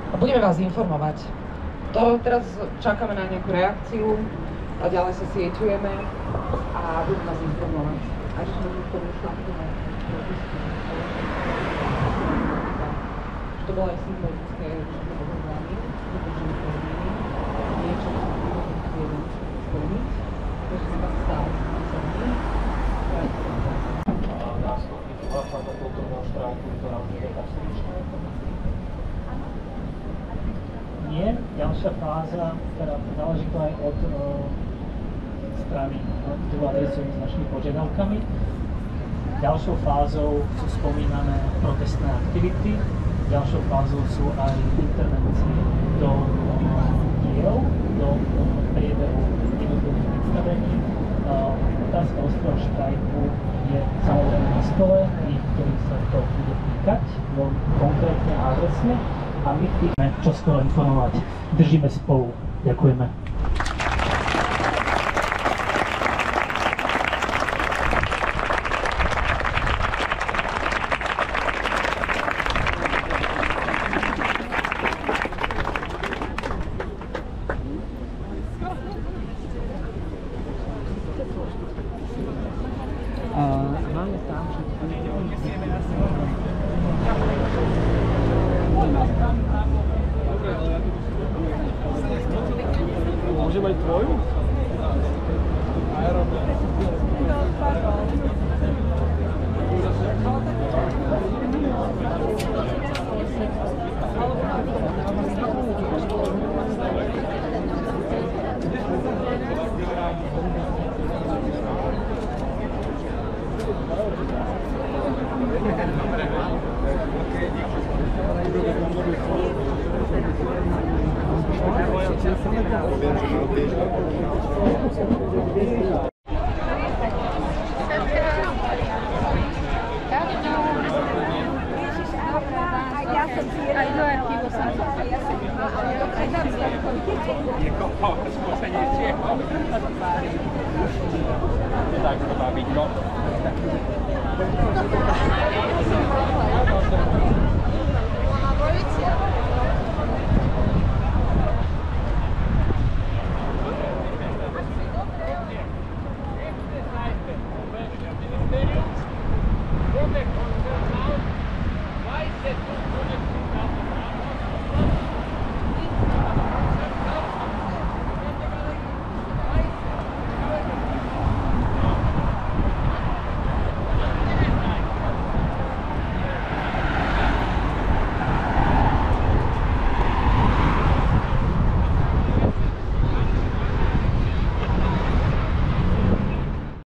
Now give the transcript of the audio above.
a budeme vás informovať. To teraz čakáme na nejakú reakciu a ďalej sa sieťujeme a budeme vás informovať. A ešte môžeme k tomu to bolo aj symbolické odhodlanie, dodržíme termíny, niečo jeden splniť, takže sme tak stále sami. Nástupný hľadá do kultúrneho stránku, ktorá už je pastričná. Nie, ďalšia fáza, ktorá záleží to aj od strany, ktorú adresujem s našimi požiadavkami. Ďalšou fázou sú spomínané protestné aktivity, ďalšou fázou sú aj intervencie do diel, do priebehu jednotlivých predstavení. Otázka ostrého štrajku je samozrejme na stole, tých, ktorých sa to bude týkať, konkrétne a adresne. A my chceme čoskoro informovať. Držíme spolu. Ďakujeme. Máme tam, že Môžem aj tvoju? Aj do archívu som.